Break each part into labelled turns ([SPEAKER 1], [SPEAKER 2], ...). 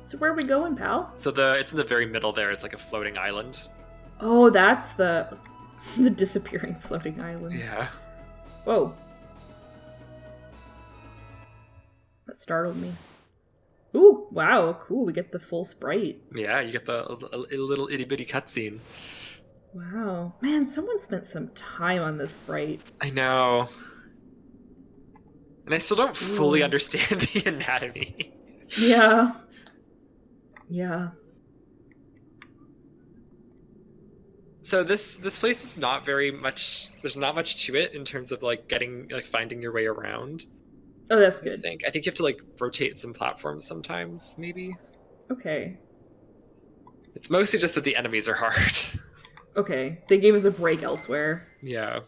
[SPEAKER 1] So where are we going, pal?
[SPEAKER 2] So it's in the very middle there. It's like a floating island.
[SPEAKER 1] Oh, that's the disappearing floating island.
[SPEAKER 2] Yeah.
[SPEAKER 1] Whoa. That startled me. Ooh, wow, cool. We get the full sprite.
[SPEAKER 2] Yeah, you get a little itty bitty cutscene.
[SPEAKER 1] Wow. Man, someone spent some time on this sprite.
[SPEAKER 2] I know. And I still don't fully
[SPEAKER 1] Ooh.
[SPEAKER 2] understand the anatomy.
[SPEAKER 1] Yeah. Yeah.
[SPEAKER 2] So this place is not very much. There's not much to it in terms of like finding your way around.
[SPEAKER 1] Oh, that's
[SPEAKER 2] I
[SPEAKER 1] good.
[SPEAKER 2] think you have to like rotate some platforms sometimes, maybe.
[SPEAKER 1] Okay.
[SPEAKER 2] It's mostly just that the enemies are hard.
[SPEAKER 1] Okay. They gave us a break elsewhere.
[SPEAKER 2] Yeah.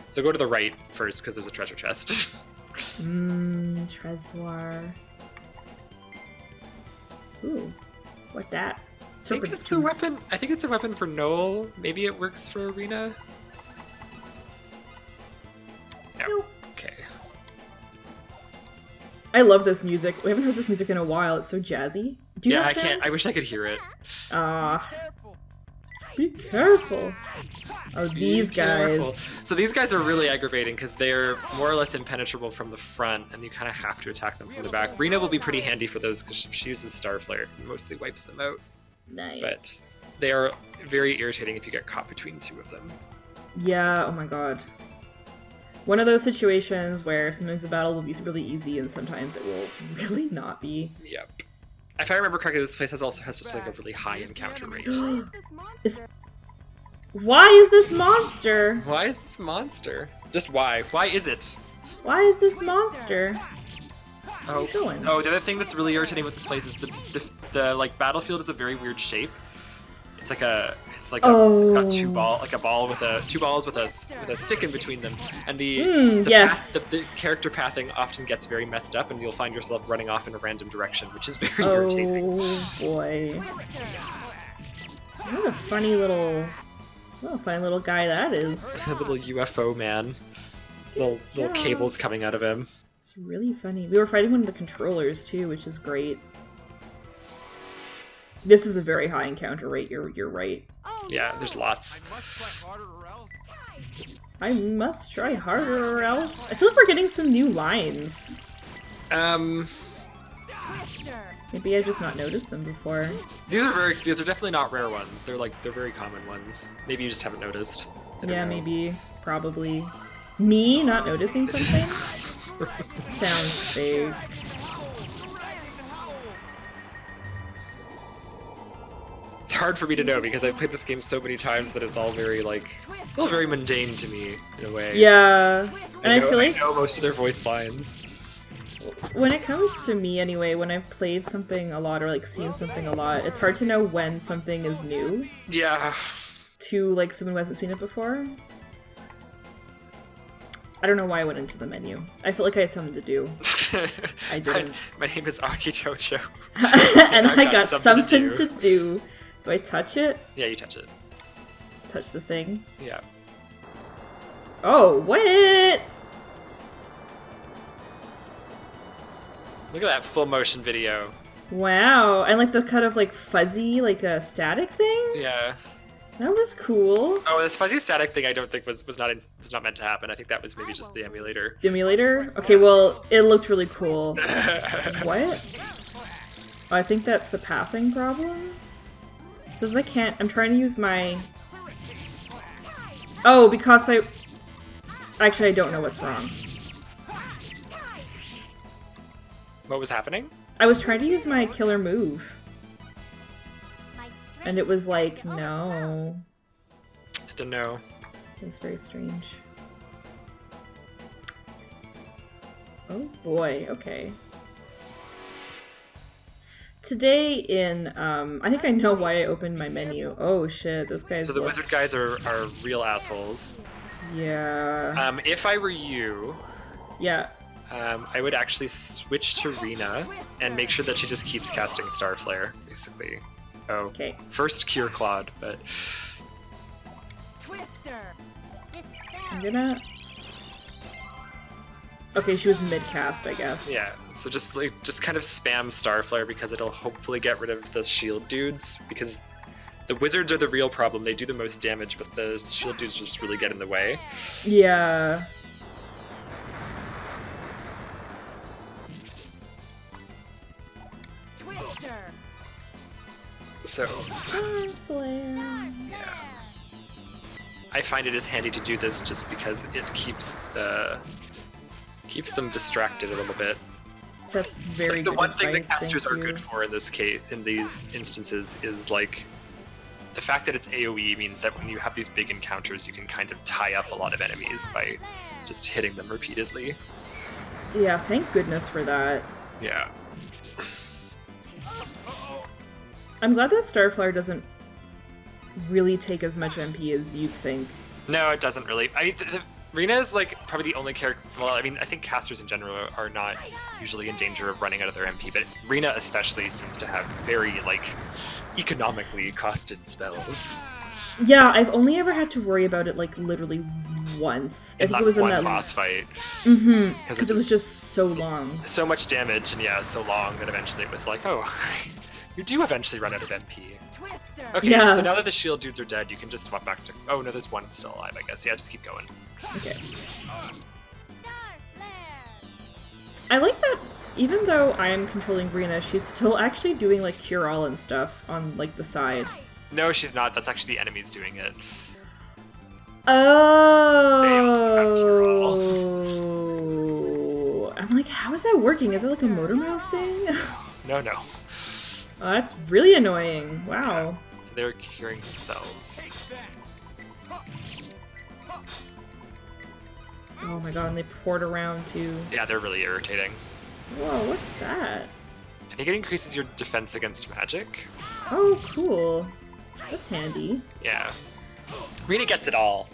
[SPEAKER 2] So go to the right first because there's a treasure chest.
[SPEAKER 1] Trezor. Ooh. What that?
[SPEAKER 2] I think
[SPEAKER 1] Serpent's
[SPEAKER 2] it's a
[SPEAKER 1] tooth.
[SPEAKER 2] weapon. I think it's a weapon for Noel. Maybe it works for Arena. No.
[SPEAKER 1] Nope.
[SPEAKER 2] Okay.
[SPEAKER 1] I love this music. We haven't heard this music in a while. It's so jazzy. Do you
[SPEAKER 2] Yeah,
[SPEAKER 1] have
[SPEAKER 2] I
[SPEAKER 1] sound?
[SPEAKER 2] can't. I wish I could hear it.
[SPEAKER 1] Be careful. Oh,
[SPEAKER 2] Be
[SPEAKER 1] these
[SPEAKER 2] careful.
[SPEAKER 1] guys.
[SPEAKER 2] So these guys are really aggravating because they're more or less impenetrable from the front, and you kind of have to attack them from the back. Rena will be pretty handy for those because she uses Starflare and mostly wipes them out.
[SPEAKER 1] Nice.
[SPEAKER 2] But they are very irritating if you get caught between two of them.
[SPEAKER 1] Yeah, oh my god. One of those situations where sometimes the battle will be really easy and sometimes it will really not be.
[SPEAKER 2] Yep. If I remember correctly, this place also has just like a really high encounter rate.
[SPEAKER 1] Why is this monster?
[SPEAKER 2] Why is this monster? Just why? Why is it?
[SPEAKER 1] Why is this monster? Where are you going?
[SPEAKER 2] Oh, the other thing that's really irritating with this place is the like battlefield is a very weird shape. It's like it's got two balls with a stick in between them, and
[SPEAKER 1] yes.
[SPEAKER 2] the character pathing often gets very messed up, and you'll find yourself running off in a random direction, which is very irritating.
[SPEAKER 1] Oh boy. What a funny little guy that is.
[SPEAKER 2] A little UFO man. Little cables coming out of him.
[SPEAKER 1] It's really funny. We were fighting one of the controllers too, which is great. This is a very high encounter rate, you're right.
[SPEAKER 2] Yeah, there's lots.
[SPEAKER 1] I must try harder or else. I feel like we're getting some new lines. Maybe I've just not noticed them before.
[SPEAKER 2] These are definitely not rare ones. They're very common ones. Maybe you just haven't noticed. I don't know.
[SPEAKER 1] Maybe. Probably. Me not noticing something? Sounds fake.
[SPEAKER 2] It's hard for me to know because I've played this game so many times that it's all very mundane to me in a way.
[SPEAKER 1] Yeah. And I feel like
[SPEAKER 2] I know most of their voice lines.
[SPEAKER 1] when it comes to me anyway, when I've played something a lot or like seen something a lot, it's hard to know when something is new
[SPEAKER 2] Yeah.
[SPEAKER 1] to like someone who hasn't seen it before. I don't know why I went into the menu. I feel like I had something to do. I didn't.
[SPEAKER 2] My name is Akitocho.
[SPEAKER 1] And I got something to do. Do I touch it?
[SPEAKER 2] Yeah, you touch it.
[SPEAKER 1] Touch the thing?
[SPEAKER 2] Yeah.
[SPEAKER 1] Oh, what?
[SPEAKER 2] Look at that full motion video.
[SPEAKER 1] Wow. And like the kind of like fuzzy, like a static thing?
[SPEAKER 2] Yeah.
[SPEAKER 1] That was cool.
[SPEAKER 2] Oh, this fuzzy static thing I don't think was not meant to happen. I think that was maybe just the emulator.
[SPEAKER 1] The emulator? Okay, well, it looked really cool. What? Oh, I think that's the pathing problem? It says I can't. I'm trying to use my... Oh, because I... Actually, I don't know what's wrong.
[SPEAKER 2] What was happening?
[SPEAKER 1] I was trying to use my killer move. And it was like, no.
[SPEAKER 2] I don't know.
[SPEAKER 1] It was very strange. Oh boy, okay. Today in, I think I know why I opened my menu. Oh shit, those guys
[SPEAKER 2] So the
[SPEAKER 1] look...
[SPEAKER 2] wizard guys are real assholes.
[SPEAKER 1] Yeah.
[SPEAKER 2] If I were you,
[SPEAKER 1] Yeah.
[SPEAKER 2] I would actually switch to Rena and make sure that she just keeps casting Starflare, basically. Oh,
[SPEAKER 1] Okay.
[SPEAKER 2] first Cure Claude, but...
[SPEAKER 1] I'm gonna... Okay, she was mid-cast, I guess.
[SPEAKER 2] Yeah, so just kind of spam Starflare because it'll hopefully get rid of the shield dudes, because the wizards are the real problem. They do the most damage, but the shield dudes just really get in the way.
[SPEAKER 1] Yeah.
[SPEAKER 2] So
[SPEAKER 1] Starflare.
[SPEAKER 2] yeah, I find it is handy to do this just because it keeps them distracted a little bit.
[SPEAKER 1] That's very
[SPEAKER 2] Like,
[SPEAKER 1] good
[SPEAKER 2] the one thing that
[SPEAKER 1] advice,
[SPEAKER 2] casters
[SPEAKER 1] thank
[SPEAKER 2] are
[SPEAKER 1] you.
[SPEAKER 2] good for in this case, in these instances, is like the fact that it's AoE means that when you have these big encounters, you can kind of tie up a lot of enemies by just hitting them repeatedly.
[SPEAKER 1] Yeah, thank goodness for that.
[SPEAKER 2] Yeah.
[SPEAKER 1] I'm glad that Starflare doesn't really take as much MP as you'd think.
[SPEAKER 2] No, it doesn't really. I mean, Rina is like probably the only character. Well, I mean, I think casters in general are not usually in danger of running out of their MP, but Rina especially seems to have very like economically costed spells.
[SPEAKER 1] Yeah, I've only ever had to worry about it like literally once. I
[SPEAKER 2] In
[SPEAKER 1] think
[SPEAKER 2] that
[SPEAKER 1] it was in
[SPEAKER 2] one
[SPEAKER 1] that
[SPEAKER 2] boss fight,
[SPEAKER 1] because it was just so long.
[SPEAKER 2] so much damage and yeah, so long that eventually it was like, oh, you do eventually run out of MP. Okay,
[SPEAKER 1] Yeah.
[SPEAKER 2] so now that the shield dudes are dead, you can just swap back to. Oh no, there's one still alive, I guess. Yeah, just keep going.
[SPEAKER 1] Okay. I like that even though I am controlling Rina, she's still actually doing like cure all and stuff on like the side.
[SPEAKER 2] No, she's not. That's actually the enemies doing it.
[SPEAKER 1] Oh. I'm like, how is that working? Is it like a motor mouth thing?
[SPEAKER 2] No, no.
[SPEAKER 1] Oh, that's really annoying. Wow.
[SPEAKER 2] So they were curing themselves.
[SPEAKER 1] Oh my god, and they poured around too.
[SPEAKER 2] Yeah, they're really irritating.
[SPEAKER 1] Whoa, what's that?
[SPEAKER 2] I think it increases your defense against magic.
[SPEAKER 1] Oh, cool. That's handy.
[SPEAKER 2] Yeah. Rina gets it all.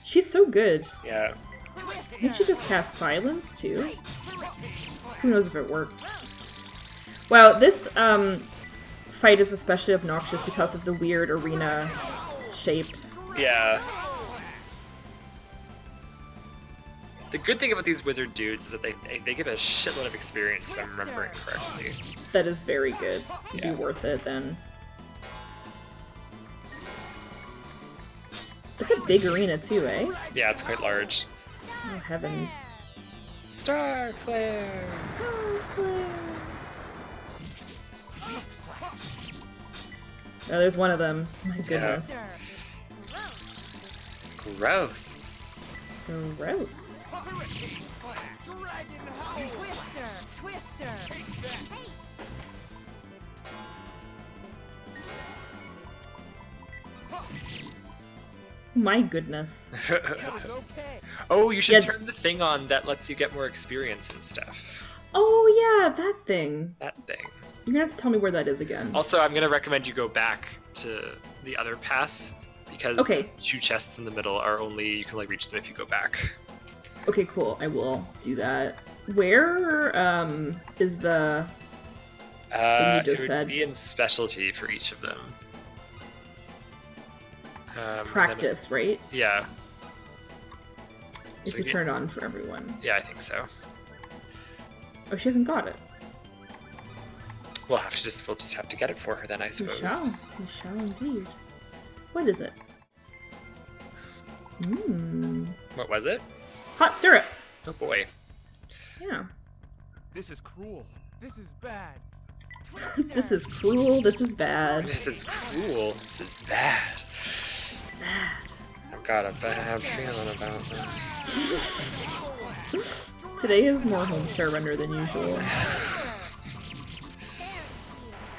[SPEAKER 1] She's so good.
[SPEAKER 2] Yeah.
[SPEAKER 1] I think she just cast silence too. Who knows if it works. Wow, this fight is especially obnoxious because of the weird arena shape.
[SPEAKER 2] Yeah. The good thing about these wizard dudes is that they give a shitload of experience, if I'm remembering correctly.
[SPEAKER 1] That is very good. It'd
[SPEAKER 2] Yeah.
[SPEAKER 1] be worth it then. It's a big arena too, eh?
[SPEAKER 2] Yeah, it's quite large.
[SPEAKER 1] Oh heavens.
[SPEAKER 2] Starflare!
[SPEAKER 1] Oh, there's one of them. My goodness.
[SPEAKER 2] Growth.
[SPEAKER 1] Gross. My goodness.
[SPEAKER 2] Oh, you should
[SPEAKER 1] Yeah.
[SPEAKER 2] turn the thing on that lets you get more experience and stuff.
[SPEAKER 1] Oh yeah, that thing.
[SPEAKER 2] That thing.
[SPEAKER 1] You're gonna have to tell me where that is again.
[SPEAKER 2] Also, I'm gonna recommend you go back to the other path because
[SPEAKER 1] Okay.
[SPEAKER 2] the two chests in the middle are only you can only reach them if you go back.
[SPEAKER 1] Okay, cool. I will do that. Where is the thing you just
[SPEAKER 2] it would
[SPEAKER 1] said?
[SPEAKER 2] be in specialty for each of them. and then-
[SPEAKER 1] Practice, right?
[SPEAKER 2] yeah.
[SPEAKER 1] If
[SPEAKER 2] So
[SPEAKER 1] you
[SPEAKER 2] you-
[SPEAKER 1] turn it on for everyone.
[SPEAKER 2] Yeah, I think so.
[SPEAKER 1] Oh, she hasn't got it.
[SPEAKER 2] We'll just have to get it for her then, I
[SPEAKER 1] We
[SPEAKER 2] suppose.
[SPEAKER 1] shall. We shall indeed. What is it? Mmm.
[SPEAKER 2] What was it?
[SPEAKER 1] Hot syrup.
[SPEAKER 2] Oh boy.
[SPEAKER 1] Yeah.
[SPEAKER 3] This is cruel. This is bad.
[SPEAKER 1] This is cruel. This is bad.
[SPEAKER 2] This is cruel. This is bad. I've got a bad feeling about this.
[SPEAKER 1] Today is more Homestar Render than usual.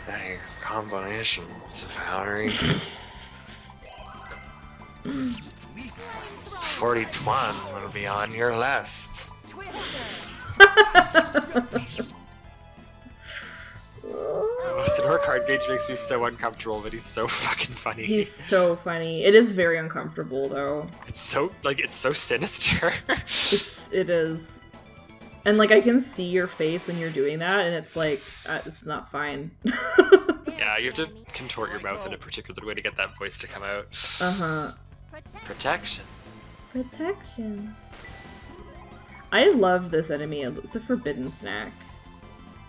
[SPEAKER 2] Hey, combinations of Harry. 4021 will be on your list. Sonora Card Gauge makes me so uncomfortable, but he's so fucking funny.
[SPEAKER 1] He's so funny. It is very uncomfortable though.
[SPEAKER 2] It's so sinister.
[SPEAKER 1] It is. And like I can see your face when you're doing that, and it's like it's not fine.
[SPEAKER 2] Yeah, you have to contort your mouth in a particular way to get that voice to come out.
[SPEAKER 1] Uh-huh.
[SPEAKER 2] Protection.
[SPEAKER 1] Protection. I love this enemy. It's a forbidden snack.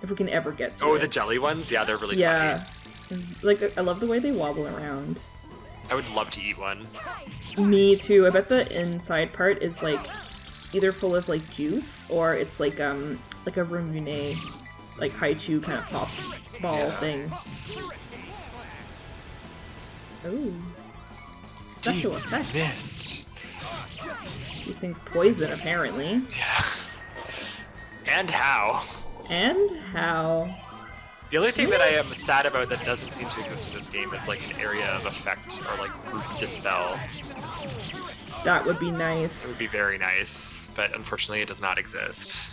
[SPEAKER 1] If we can ever get to it.
[SPEAKER 2] Oh, the jelly ones? Yeah, they're really
[SPEAKER 1] Yeah.
[SPEAKER 2] funny.
[SPEAKER 1] Like, I love the way they wobble around.
[SPEAKER 2] I would love to eat one.
[SPEAKER 1] Me too. I bet the inside part is like either full of like juice or it's like a Ramune, like Haichu kind of pop ball thing. Ooh. Special effects.
[SPEAKER 2] Missed.
[SPEAKER 1] These things poison apparently.
[SPEAKER 2] Yeah. And how?
[SPEAKER 1] And how?
[SPEAKER 2] The only thing that I am sad about that doesn't seem to exist in this game is like an area of effect or like group dispel.
[SPEAKER 1] That would be
[SPEAKER 2] It would
[SPEAKER 1] nice.
[SPEAKER 2] be very nice, but unfortunately it does not exist.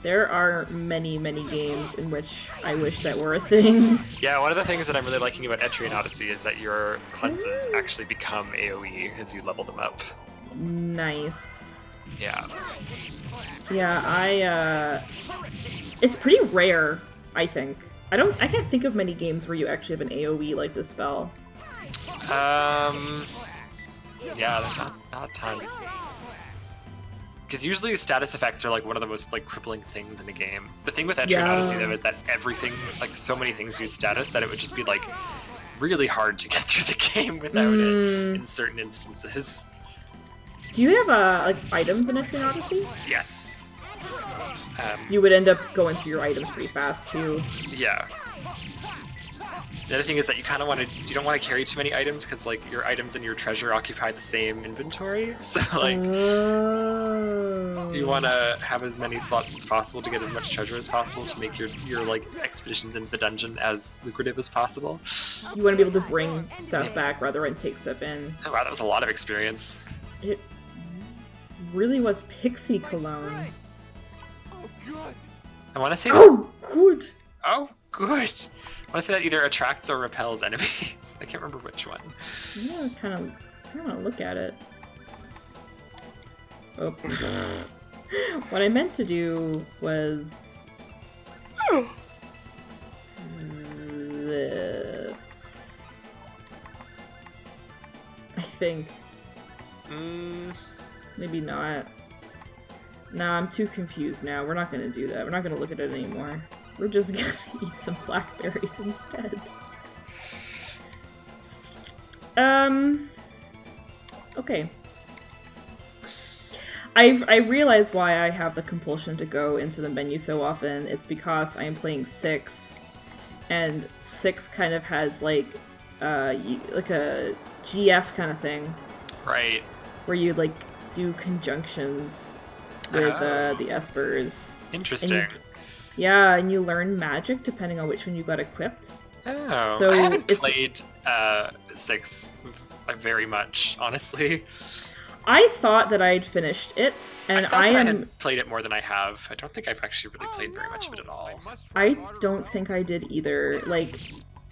[SPEAKER 1] There are many, many games in which I wish that were a thing.
[SPEAKER 2] Yeah, one of the things that I'm really liking about Etrian Odyssey is that your cleanses actually become AoE as you level them up.
[SPEAKER 1] Nice.
[SPEAKER 2] Yeah.
[SPEAKER 1] Yeah, it's pretty rare, I think. I can't think of many games where you actually have an AoE like Dispel.
[SPEAKER 2] Yeah, there's not a ton. Because usually status effects are like one of the most like crippling things in a game. The thing with Etrian Odyssey though is that everything, like so many things use status that it would just be like really hard to get through the game without it in certain instances.
[SPEAKER 1] Do you have like items in Etrian Odyssey?
[SPEAKER 2] Yes.
[SPEAKER 1] So you would end up going through your items pretty fast too.
[SPEAKER 2] Yeah. The other thing is that you kind of you don't want to carry too many items because like your items and your treasure occupy the same inventory. So like you want to have as many slots as possible to get as much treasure as possible to make your like expeditions into the dungeon as lucrative as possible.
[SPEAKER 1] You want to be able to bring stuff back rather than take stuff in.
[SPEAKER 2] Oh, wow, that was a lot of experience.
[SPEAKER 1] It really was Pixie Cologne.
[SPEAKER 3] Oh, good.
[SPEAKER 2] I want to say that.
[SPEAKER 1] Oh, good.
[SPEAKER 2] Oh, good. I want to say that either attracts or repels enemies. I can't remember which one.
[SPEAKER 1] Yeah, kind of look at it. Oh. What I meant to do was this. I think. Maybe not. Nah, I'm too confused now. We're not gonna do that. We're not gonna look at it anymore. We're just gonna eat some blackberries instead. Okay. I realize why I have the compulsion to go into the menu so often. It's because I am playing 6, and 6 kind of has like a GF kind of thing.
[SPEAKER 2] Right.
[SPEAKER 1] Where you like do conjunctions with the Espers.
[SPEAKER 2] Interesting.
[SPEAKER 1] Yeah, and you learn magic depending on which one you got equipped.
[SPEAKER 2] Oh,
[SPEAKER 1] So
[SPEAKER 2] I haven't
[SPEAKER 1] it's-
[SPEAKER 2] played 6 very much, honestly.
[SPEAKER 1] I thought that I'd finished it, and
[SPEAKER 2] I thought
[SPEAKER 1] I
[SPEAKER 2] that I
[SPEAKER 1] am.
[SPEAKER 2] had played it more than I have. I don't think I've actually really played very much of it at all.
[SPEAKER 1] I don't think I did either. Like,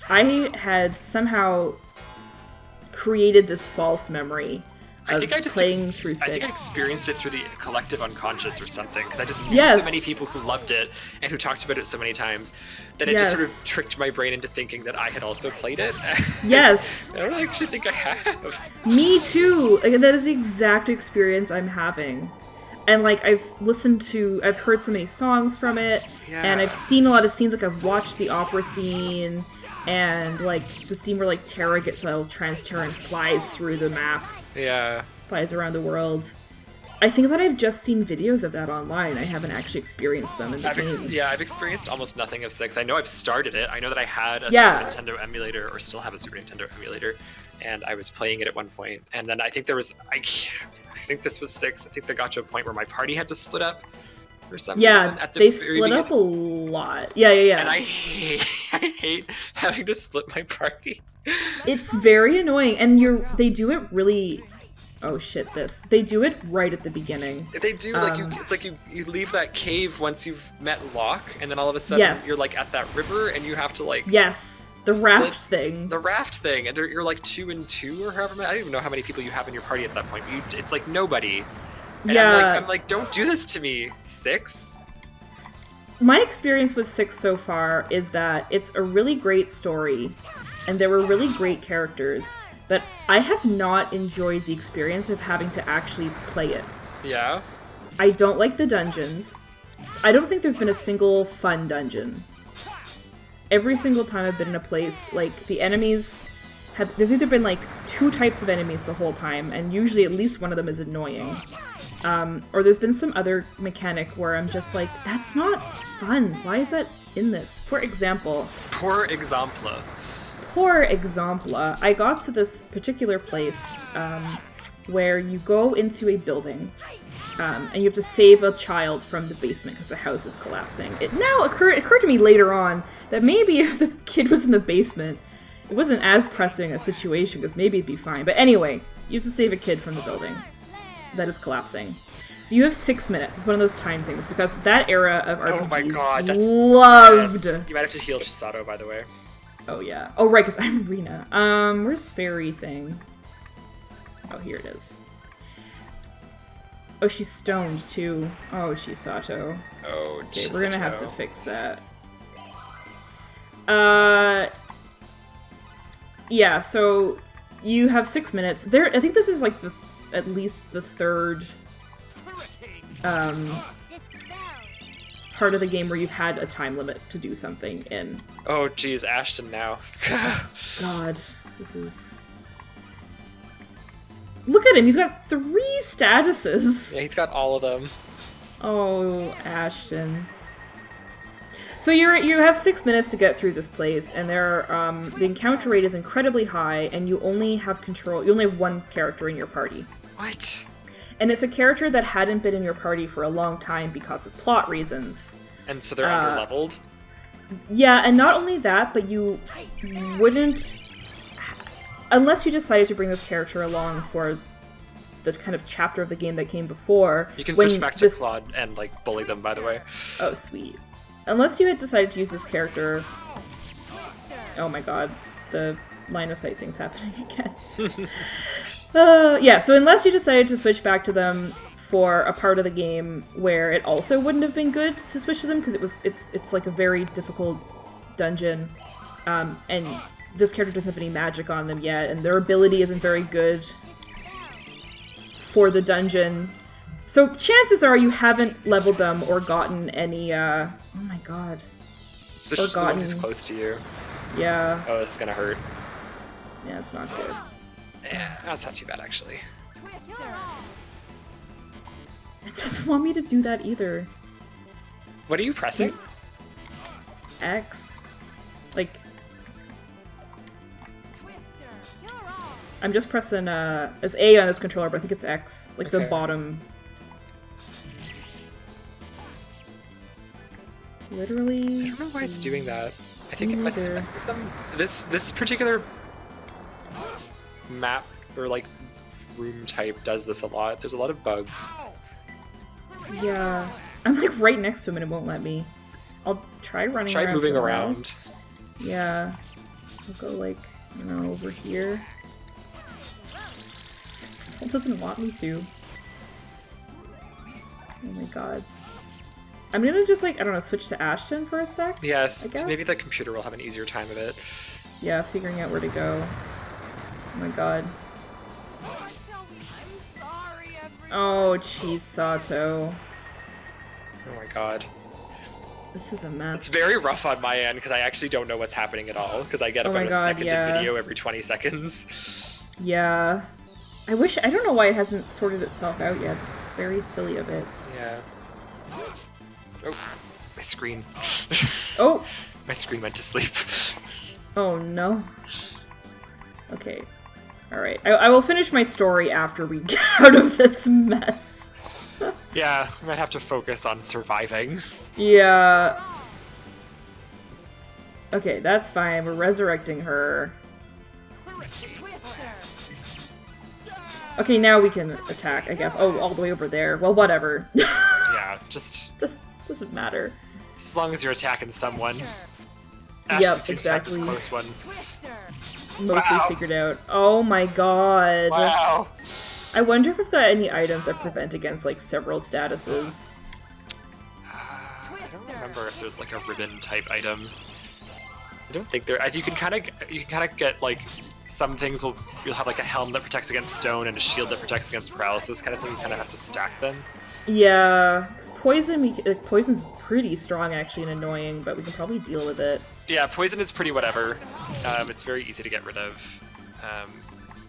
[SPEAKER 1] I had somehow created this false memory
[SPEAKER 2] I
[SPEAKER 1] of
[SPEAKER 2] think I just
[SPEAKER 1] playing through 6.
[SPEAKER 2] I think I experienced it through the collective unconscious or something, because I just knew
[SPEAKER 1] Yes.
[SPEAKER 2] so many people who loved it and who talked about it so many times that it just sort of
[SPEAKER 1] Yes.
[SPEAKER 2] tricked my brain into thinking that I had also played it.
[SPEAKER 1] Yes,
[SPEAKER 2] I don't actually think I have.
[SPEAKER 1] me too. Like, that is the exact experience I'm having. And like I've heard so many songs from it, and
[SPEAKER 2] Yeah.
[SPEAKER 1] I've seen a lot of scenes. Like I've watched the opera scene, and like the scene where like Terra gets a little Trans-Terra and flies through the map,
[SPEAKER 2] Yeah.
[SPEAKER 1] flies around the world. I think that I've just seen videos of that online. I haven't actually experienced them in the game.
[SPEAKER 2] I've experienced almost nothing of 6. I know I've started it. I know that I had a
[SPEAKER 1] Yeah.
[SPEAKER 2] Super Nintendo emulator, or still have a Super Nintendo emulator, and I was playing it at one point. And then I think there was, I think this was 6. I think they got to a point where my party had to split up for some reason.
[SPEAKER 1] Yeah,
[SPEAKER 2] At the
[SPEAKER 1] they
[SPEAKER 2] very
[SPEAKER 1] split up a lot. Yeah.
[SPEAKER 2] And I hate having to split my party.
[SPEAKER 1] It's very annoying, and they do it really. Oh shit! They do it right at the beginning.
[SPEAKER 2] They do it's like you leave that cave once you've met Locke, and then all of a sudden
[SPEAKER 1] Yes.
[SPEAKER 2] you're like at that river, and you have to like
[SPEAKER 1] Yes, the
[SPEAKER 2] Split
[SPEAKER 1] raft thing.
[SPEAKER 2] the raft thing, and you're like 2 and 2 or however many. I don't even know how many people you have in your party at that point. It's like nobody. And
[SPEAKER 1] Yeah.
[SPEAKER 2] I'm like, don't do this to me, 6.
[SPEAKER 1] My experience with 6 so far is that it's a really great story, and there were really great characters, but I have not enjoyed the experience of having to actually play it.
[SPEAKER 2] Yeah.
[SPEAKER 1] I don't like the dungeons. I don't think there's been a single fun dungeon. Every single time I've been in a place, like, the enemies have... There's either been, like, 2 types of enemies the whole time, and usually at least one of them is annoying. Or there's been some other mechanic where I'm just like, that's not fun. Why is that in this? For example...
[SPEAKER 2] Poor example.
[SPEAKER 1] Poor example. I got to this particular place where you go into a building and you have to save a child from the basement because the house is collapsing. It now occurred to me later on that maybe if the kid was in the basement, it wasn't as pressing a situation because maybe it'd be fine. But anyway, you have to save a kid from the building that is collapsing. So you have 6 minutes. It's one of those time things because that era of RPGs
[SPEAKER 2] Oh my god, that's...
[SPEAKER 1] loved.
[SPEAKER 2] Yes. You might have to heal Chisato, by the way.
[SPEAKER 1] Oh yeah. Oh right, because I'm Rina. Where's fairy thing? Oh, here it is. Oh, she's stoned too. Oh, Chisato.
[SPEAKER 2] Oh,
[SPEAKER 1] Okay, we're gonna have to
[SPEAKER 2] Chisato.
[SPEAKER 1] fix that. Yeah, so you have 6 minutes. I think this is like at least the third part of the game where you've had a time limit to do something in.
[SPEAKER 2] Oh, geez, Ashton now.
[SPEAKER 1] God, this is... Look at him, he's got 3 statuses!
[SPEAKER 2] Yeah, he's got all of them.
[SPEAKER 1] Oh, Ashton. So you have 6 minutes to get through this place, and the encounter rate is incredibly high, and you only have 1 character in your party.
[SPEAKER 2] What?
[SPEAKER 1] And it's a character that hadn't been in your party for a long time because of plot reasons.
[SPEAKER 2] And so they're under-leveled?
[SPEAKER 1] Yeah, and not only that, but you wouldn't... Unless you decided to bring this character along for the kind of chapter of the game that came before...
[SPEAKER 2] You can switch back to Claude and, like, bully them, by the way.
[SPEAKER 1] Oh, sweet. Unless you had decided to use this character... Oh my god, the line of sight thing's happening again. Yeah, so unless you decided to switch back to them for a part of the game where it also wouldn't have been good to switch to them because it's like a very difficult dungeon, and this character doesn't have any magic on them yet, and their ability isn't very good for the dungeon. So chances are you haven't leveled them or gotten any, oh my god.
[SPEAKER 2] So it's just the one who's close to you.
[SPEAKER 1] Yeah.
[SPEAKER 2] Oh, this is gonna hurt.
[SPEAKER 1] Yeah, it's not good.
[SPEAKER 2] Yeah, that's not too bad, actually.
[SPEAKER 1] It doesn't want me to do that either.
[SPEAKER 2] What are you pressing?
[SPEAKER 1] X. Like... I'm just pressing, it's A on this controller, but I think it's X. Like the
[SPEAKER 2] Okay.
[SPEAKER 1] bottom. Literally...
[SPEAKER 2] I don't know why it's doing that. I think it
[SPEAKER 1] Me
[SPEAKER 2] must be
[SPEAKER 1] neither.
[SPEAKER 2] some... This particular map, or like room type, does this a lot. There's a lot of bugs.
[SPEAKER 1] Yeah. I'm like right next to him and it won't let me. I'll try running around.
[SPEAKER 2] Try moving
[SPEAKER 1] somewhere
[SPEAKER 2] around.
[SPEAKER 1] else. Yeah. I'll go like, I don't know, over here. It still doesn't want me to. Oh my god. I'm gonna just like, I don't know, switch to Ashton for a sec?
[SPEAKER 2] Yes,
[SPEAKER 1] I guess?
[SPEAKER 2] maybe the computer will have an easier time of it.
[SPEAKER 1] Yeah, figuring out where to go. Oh my god. Oh, Chisato.
[SPEAKER 2] Oh my god.
[SPEAKER 1] This is a mess.
[SPEAKER 2] It's very rough on my end because I actually don't know what's happening at all because I get
[SPEAKER 1] Oh
[SPEAKER 2] about
[SPEAKER 1] my
[SPEAKER 2] a
[SPEAKER 1] god,
[SPEAKER 2] second
[SPEAKER 1] yeah.
[SPEAKER 2] of video every 20 seconds.
[SPEAKER 1] Yeah. I don't know why it hasn't sorted itself out yet. It's very silly of it.
[SPEAKER 2] Yeah. Oh, my screen.
[SPEAKER 1] Oh!
[SPEAKER 2] My screen went to sleep.
[SPEAKER 1] Oh no. Okay. Alright. I will finish my story after we get out of this mess.
[SPEAKER 2] Yeah, I might have to focus on surviving.
[SPEAKER 1] Yeah. Okay, that's fine. We're resurrecting her. Okay, now we can attack, I guess. Oh, all the way over there. Well, whatever.
[SPEAKER 2] Yeah, just
[SPEAKER 1] This doesn't matter.
[SPEAKER 2] as long as you're attacking someone.
[SPEAKER 1] Yep,
[SPEAKER 2] Ashton seems to have this
[SPEAKER 1] exactly.
[SPEAKER 2] close one.
[SPEAKER 1] Mostly
[SPEAKER 2] Wow.
[SPEAKER 1] figured out. Oh my god.
[SPEAKER 2] Wow.
[SPEAKER 1] I wonder if we've got any items that prevent against, like, several statuses.
[SPEAKER 2] I don't remember if there's like a ribbon type item. I don't think there. You can kind of get like some things you'll have like a helm that protects against stone and a shield that protects against paralysis kind of thing. You kind of have to stack them.
[SPEAKER 1] Yeah, because poison's pretty strong actually and annoying, but we can probably deal with it.
[SPEAKER 2] Yeah, poison is pretty whatever. It's very easy to get rid of,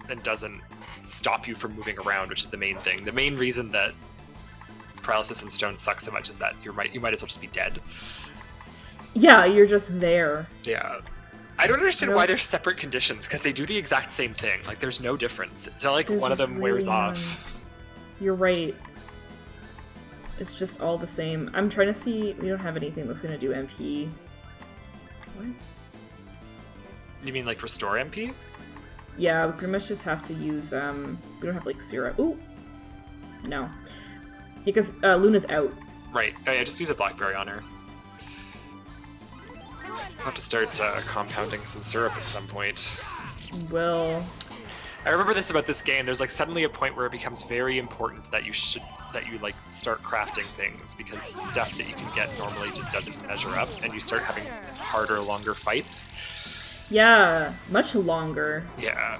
[SPEAKER 2] and doesn't stop you from moving around, which is the main thing. The main reason that paralysis and stone suck so much is that you might as well just be dead.
[SPEAKER 1] Yeah, you're just there.
[SPEAKER 2] Yeah. I don't understand why they're separate conditions, because they do the exact same thing. Like, there's no difference. It's not like one of them wears off.
[SPEAKER 1] You're right. It's just all the same. I'm trying to see... We don't have anything that's going to do MP. What?
[SPEAKER 2] You mean, like, restore MP?
[SPEAKER 1] Yeah, we pretty much just have to use... We don't have, like, Syrup. Ooh! No. Because Luna's out.
[SPEAKER 2] Right. Oh, yeah, just use a Blackberry on her. I'll have to start compounding some syrup at some point.
[SPEAKER 1] Well...
[SPEAKER 2] I remember this about this game. There's like suddenly a point where it becomes very important that you like start crafting things, because the stuff that you can get normally just doesn't measure up, and you start having harder, longer fights.
[SPEAKER 1] Yeah, much longer.
[SPEAKER 2] Yeah,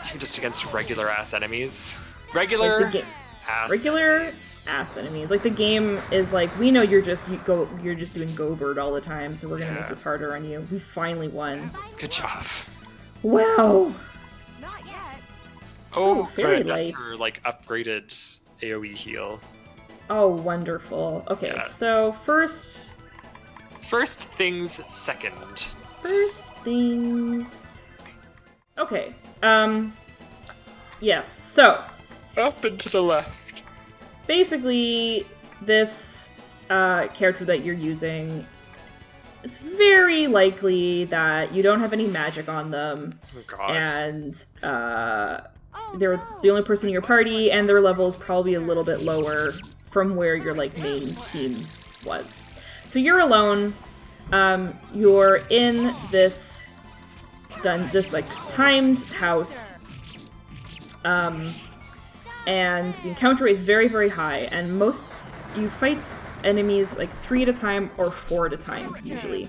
[SPEAKER 2] even just against regular ass enemies. Regular
[SPEAKER 1] ass enemies. Like the game is like, we know you're just doing Go-Bird all the time, so we're gonna make this harder on you. We finally won.
[SPEAKER 2] Good job.
[SPEAKER 1] Wow.
[SPEAKER 2] Oh,
[SPEAKER 1] fairy
[SPEAKER 2] good.
[SPEAKER 1] lights.
[SPEAKER 2] That's her like upgraded AoE heal.
[SPEAKER 1] Oh, wonderful. Okay,
[SPEAKER 2] Yeah.
[SPEAKER 1] so first
[SPEAKER 2] things second.
[SPEAKER 1] First things... Okay, yes, so...
[SPEAKER 2] Up and to the left.
[SPEAKER 1] Basically, this character that you're using, it's very likely that you don't have any magic on them.
[SPEAKER 2] Oh god.
[SPEAKER 1] And, they're the only person in your party, and their level is probably a little bit lower from where your, like, main team was. So you're alone, you're in this like, timed house, and the encounter is very, very high, and you fight enemies, like, 3 at a time or 4 at a time, usually.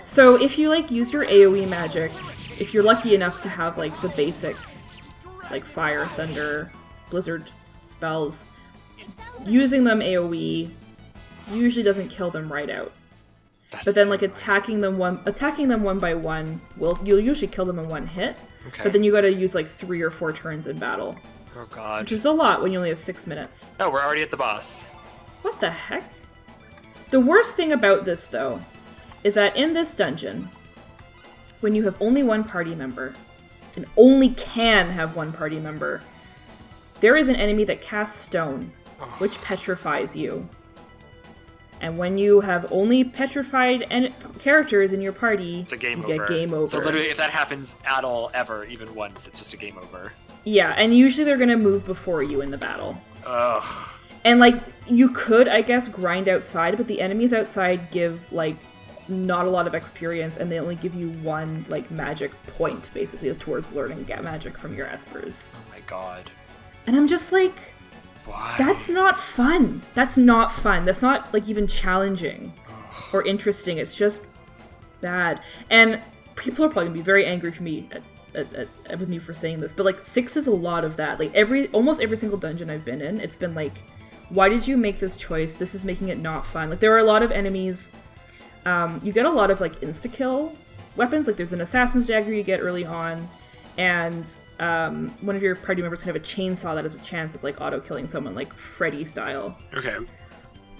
[SPEAKER 1] So if you, like, use your AoE magic, if you're lucky enough to have, like, the basic, like, fire, thunder, blizzard spells, using them AoE usually doesn't kill them right out. But then, like, attacking them one by one, you'll usually kill them in one hit.
[SPEAKER 2] Okay.
[SPEAKER 1] But then you gotta use, like, 3 or 4 turns in battle.
[SPEAKER 2] Oh god.
[SPEAKER 1] Which is a lot when you only have 6 minutes.
[SPEAKER 2] Oh, we're already at the boss.
[SPEAKER 1] What the heck? The worst thing about this, though, is that in this dungeon, when you have only one party member, and only can have one party member, there is an enemy that casts stone, which petrifies you. And when you have only petrified characters in your party,
[SPEAKER 2] It's a game
[SPEAKER 1] you
[SPEAKER 2] over.
[SPEAKER 1] get game over.
[SPEAKER 2] So literally, if that happens at all, ever, even once, it's just a game over.
[SPEAKER 1] Yeah, and usually they're gonna move before you in the battle.
[SPEAKER 2] Ugh.
[SPEAKER 1] And, like, you could, I guess, grind outside, but the enemies outside give, like, not a lot of experience, and they only give you 1, like, magic point, basically, towards learning magic from your espers.
[SPEAKER 2] Oh my god.
[SPEAKER 1] And I'm just like,
[SPEAKER 2] Why?
[SPEAKER 1] that's not fun. That's not fun. That's not, like, even challenging or interesting. It's just bad. And people are probably gonna be very angry with me with me for saying this, but, like, 6 is a lot of that. Like, almost every single dungeon I've been in, it's been like, why did you make this choice? This is making it not fun. Like, there are a lot of enemies. You get a lot of, like, insta-kill weapons. Like, there's an assassin's dagger you get early on, and one of your party members can have a chainsaw that has a chance of, like, auto-killing someone, like Freddy style.
[SPEAKER 2] Okay.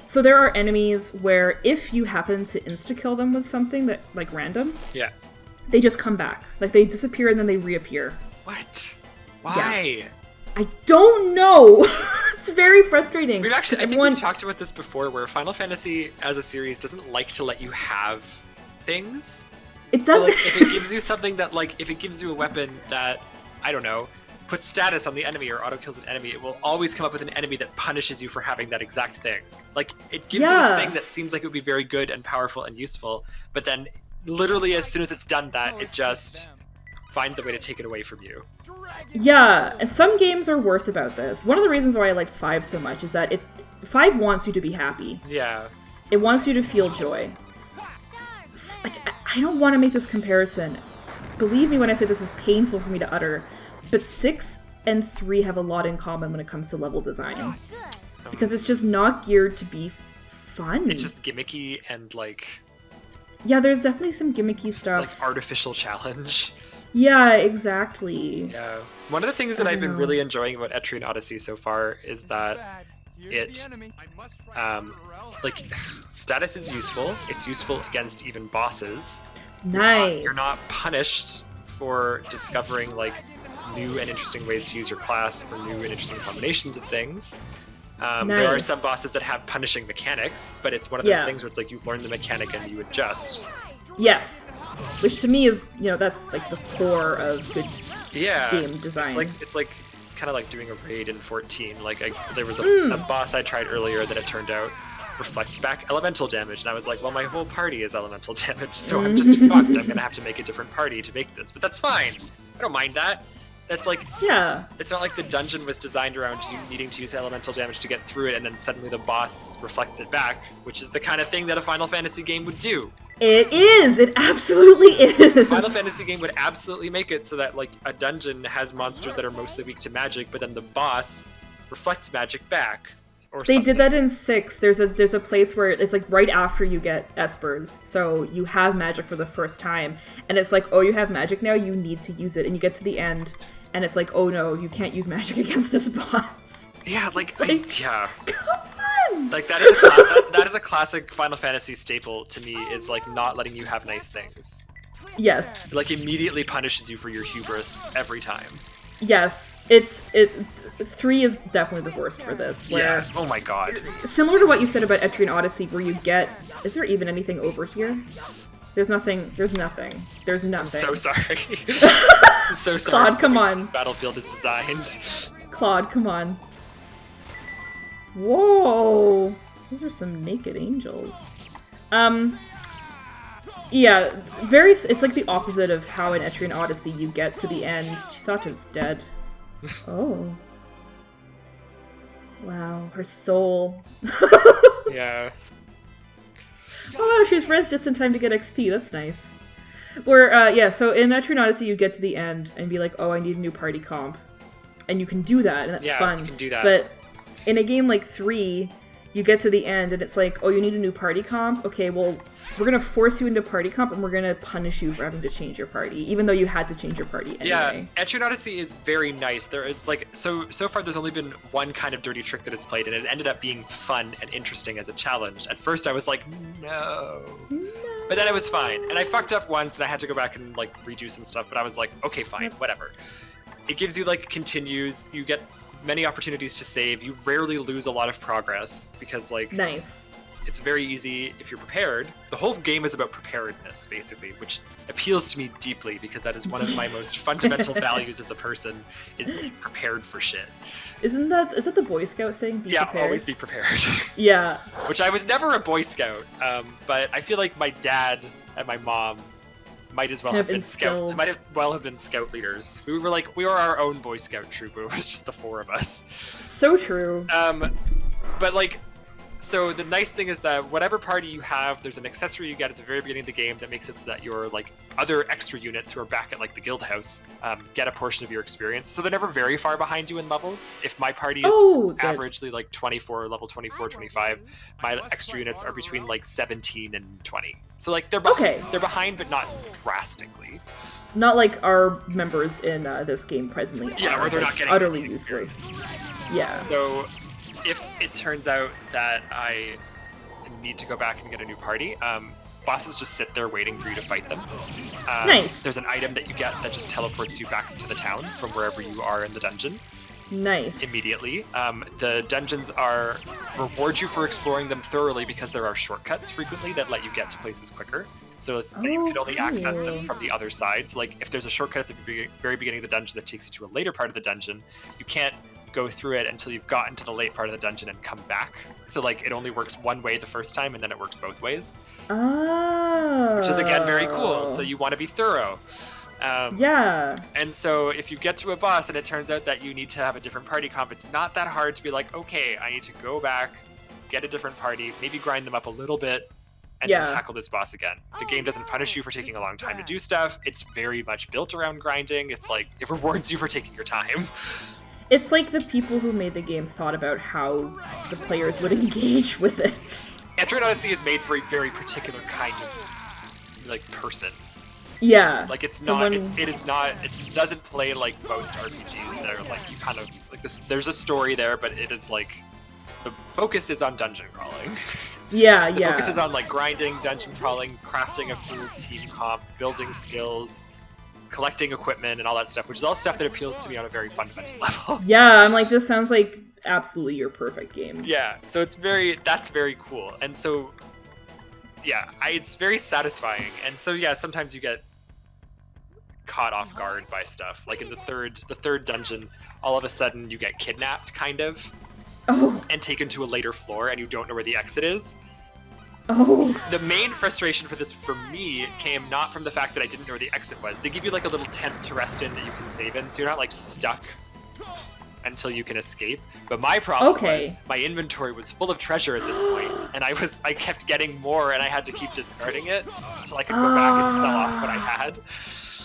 [SPEAKER 1] So there are enemies where if you happen to insta-kill them with something that, like, random,
[SPEAKER 2] Yeah.
[SPEAKER 1] they just come back. Like, they disappear and then they reappear.
[SPEAKER 2] What? Why?
[SPEAKER 1] I don't know! It's very frustrating.
[SPEAKER 2] We've actually, I think
[SPEAKER 1] Everyone-
[SPEAKER 2] we've talked about this before, where Final Fantasy, as a series, doesn't like to let you have things.
[SPEAKER 1] It
[SPEAKER 2] So,
[SPEAKER 1] doesn't.
[SPEAKER 2] like, if it gives you something that, like, if it gives you a weapon that, I don't know, puts status on the enemy or auto-kills an enemy, it will always come up with an enemy that punishes you for having that exact thing. Like, it gives you
[SPEAKER 1] Yeah.
[SPEAKER 2] this thing that seems like it would be very good and powerful and useful, but then, literally, as soon as it's done that, it just finds a way to take it away from you.
[SPEAKER 1] Yeah, and some games are worse about this. One of the reasons why I like 5 so much is that 5 wants you to be happy.
[SPEAKER 2] Yeah.
[SPEAKER 1] It wants you to feel joy. Like, I don't want to make this comparison. believe me when I say this is painful for me to utter, but 6 and 3 have a lot in common when it comes to level design. Because it's just not geared to be fun.
[SPEAKER 2] It's just gimmicky and like...
[SPEAKER 1] Yeah, there's definitely some gimmicky stuff.
[SPEAKER 2] Like artificial challenge.
[SPEAKER 1] Yeah, exactly.
[SPEAKER 2] Yeah. One of the things that I've been really enjoying about Etrian Odyssey so far is that it, like, status is useful. It's useful against even bosses.
[SPEAKER 1] Nice.
[SPEAKER 2] You're not punished for discovering, like, new and interesting ways to use your class or new and interesting combinations of things. There are some bosses that have punishing mechanics, but it's one of those things where it's like you learn the mechanic and you adjust.
[SPEAKER 1] Yes. Which to me is, you know, that's like the core of good game design.
[SPEAKER 2] It's like kind of like doing a raid in 14. Like there was a boss I tried earlier that it turned out reflects back elemental damage, and I was like, well, my whole party is elemental damage, so I'm just fucked. I'm gonna have to make a different party to make this, but that's fine. I don't mind that. That's like, it's not like the dungeon was designed around you needing to use elemental damage to get through it, and then suddenly the boss reflects it back, which is the kind of thing that a Final Fantasy game would do.
[SPEAKER 1] It is! It absolutely is!
[SPEAKER 2] A Final Fantasy game would absolutely make it so that, like, a dungeon has monsters that are mostly weak to magic, but then the boss reflects magic back.
[SPEAKER 1] They did that in 6. There's a place where it's like right after you get Espers, so you have magic for the first time, and it's like, oh, you have magic now, you need to use it, and you get to the end, and it's like, oh no, you can't use magic against this boss.
[SPEAKER 2] Yeah, like yeah.
[SPEAKER 1] Come on!
[SPEAKER 2] Like that is a classic Final Fantasy staple to me, is like not letting you have nice things.
[SPEAKER 1] Yes.
[SPEAKER 2] It, like, immediately punishes you for your hubris every time.
[SPEAKER 1] Yes, 3 is definitely the worst for this. Where,
[SPEAKER 2] oh my god.
[SPEAKER 1] Similar to what you said about Etrian Odyssey, where you get... Is there even anything over here? There's nothing. There's nothing. There's nothing.
[SPEAKER 2] I'm so sorry. I'm so sorry.
[SPEAKER 1] Claude, come on.
[SPEAKER 2] This battlefield is designed.
[SPEAKER 1] Claude, come on. Whoa! Those are some naked angels. Yeah, it's like the opposite of how in Etrian Odyssey you get to the end. Chisato's dead. Oh. Wow, her soul.
[SPEAKER 2] Yeah.
[SPEAKER 1] Oh, she's res just in time to get XP, that's nice. Where, yeah, so in Etrian Odyssey you get to the end and be like, oh, I need a new party comp. And you can do that, and that's fun.
[SPEAKER 2] You can do that.
[SPEAKER 1] But in a game like 3, you get to the end and it's like, oh, you need a new party comp? Okay, well, we're gonna force you into party comp and we're gonna punish you for having to change your party, even though you had to change your party anyway.
[SPEAKER 2] Yeah, Etrian Odyssey is very nice. There is, like, so far there's only been one kind of dirty trick that it's played, and it ended up being fun and interesting as a challenge. At first I was like, no. But then it was fine. And I fucked up once and I had to go back and, like, redo some stuff, but I was like, okay, fine, whatever. It gives you, like, continues, you get many opportunities to save, you rarely lose a lot of progress, because, like...
[SPEAKER 1] Nice.
[SPEAKER 2] It's very easy if you're prepared. The whole game is about preparedness, basically, which appeals to me deeply, because that is one of my most fundamental values as a person, is being prepared for shit.
[SPEAKER 1] Is that the Boy Scout thing? Be prepared?
[SPEAKER 2] Always be prepared.
[SPEAKER 1] Yeah.
[SPEAKER 2] Which I was never a Boy Scout, but I feel like my dad and my mom might as well have been scout leaders. We were our own Boy Scout troop. It was just the 4 of us.
[SPEAKER 1] So true.
[SPEAKER 2] But like, so the nice thing is that whatever party you have, there's an accessory you get at the very beginning of the game that makes it so that your, like, other extra units who are back at, like, the guild house get a portion of your experience. So they're never very far behind you in levels. If my party is averagely like 24, level 24, 25, my extra units are between like 17 and 20. So like they're behind, but not drastically.
[SPEAKER 1] Not like our members in this game presently are,
[SPEAKER 2] where they're not getting
[SPEAKER 1] utterly useless. Yeah.
[SPEAKER 2] So if it turns out that I need to go back and get a new party, bosses just sit there waiting for you to fight them.
[SPEAKER 1] Nice.
[SPEAKER 2] There's an item that you get that just teleports you back to the town from wherever you are in the dungeon.
[SPEAKER 1] Nice.
[SPEAKER 2] Immediately. The dungeons reward you for exploring them thoroughly, because there are shortcuts frequently that let you get to places quicker. So you can only access them from the other side. So like if there's a shortcut at the very beginning of the dungeon that takes you to a later part of the dungeon, you can't go through it until you've gotten to the late part of the dungeon and come back. So like it only works one way the first time, and then it works both ways.
[SPEAKER 1] Oh.
[SPEAKER 2] Which is again very cool. So you want to be thorough.
[SPEAKER 1] Yeah.
[SPEAKER 2] And so if you get to a boss and it turns out that you need to have a different party comp, it's not that hard to be like, okay, I need to go back, get a different party, maybe grind them up a little bit, and
[SPEAKER 1] Yeah.
[SPEAKER 2] then tackle this boss again. The game doesn't punish you for taking a long time to do stuff. It's very much built around grinding. It's like, it rewards you for taking your time.
[SPEAKER 1] It's like the people who made the game thought about how the players would engage with it.
[SPEAKER 2] Android Odyssey is made for a very particular kind of, like, person.
[SPEAKER 1] Yeah.
[SPEAKER 2] Like, it's
[SPEAKER 1] Someone-
[SPEAKER 2] not, it is not, it doesn't play like most RPGs that are like, you kind of, like, this, there's a story there, but it is like, the focus is on dungeon crawling.
[SPEAKER 1] Yeah,
[SPEAKER 2] The
[SPEAKER 1] yeah.
[SPEAKER 2] focus is on, like, grinding, dungeon crawling, crafting a cool team comp, building skills, collecting equipment, and all that stuff, which is all stuff that appeals to me on a very fundamental level.
[SPEAKER 1] Yeah, I'm like, this sounds like absolutely your perfect game.
[SPEAKER 2] Yeah, so that's very cool. And so, yeah, it's very satisfying. And so, yeah, sometimes you get caught off guard by stuff. Like in the third dungeon, all of a sudden you get kidnapped, kind of,
[SPEAKER 1] Oh,
[SPEAKER 2] and taken to a later floor, and you don't know where the exit is.
[SPEAKER 1] oh.
[SPEAKER 2] The main frustration for this, for me, came not from the fact that I didn't know where the exit was. They give you like a little tent to rest in that you can save in, so you're not like stuck until you can escape. But my problem was
[SPEAKER 1] Okay.
[SPEAKER 2] my inventory was full of treasure at this point, and I kept getting more, and I had to keep discarding it until I could go back and sell off what I had.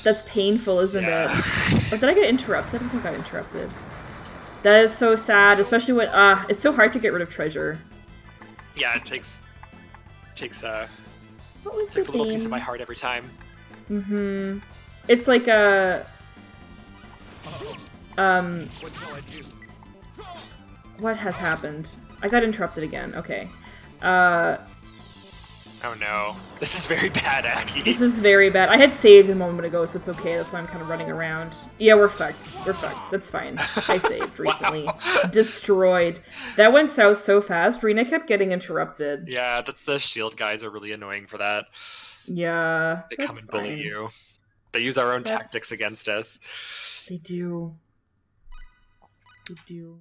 [SPEAKER 1] That's painful, isn't
[SPEAKER 2] Yeah.
[SPEAKER 1] it? Oh, did I get interrupted? I think I got interrupted. That is so sad, especially when it's so hard to get rid of treasure.
[SPEAKER 2] Yeah, it takes
[SPEAKER 1] What was
[SPEAKER 2] a
[SPEAKER 1] the
[SPEAKER 2] little piece of my
[SPEAKER 1] theme?
[SPEAKER 2] heart every time.
[SPEAKER 1] Mm-hmm. It's like a
[SPEAKER 3] What shall I do?
[SPEAKER 1] what has happened? I got interrupted again. Okay.
[SPEAKER 2] Oh no, this is very bad, Aki.
[SPEAKER 1] This is very bad. I had saved a moment ago, so it's okay. That's why I'm kind of running around. Yeah, we're fucked. We're fucked. That's fine. I saved recently. Destroyed. That went south so fast. Rena kept getting interrupted.
[SPEAKER 2] Yeah, that's the shield guys are really annoying for that.
[SPEAKER 1] Yeah.
[SPEAKER 2] They come
[SPEAKER 1] that's
[SPEAKER 2] and bully
[SPEAKER 1] fine.
[SPEAKER 2] you. They use our own
[SPEAKER 1] That's-
[SPEAKER 2] tactics against us.
[SPEAKER 1] They do. They do.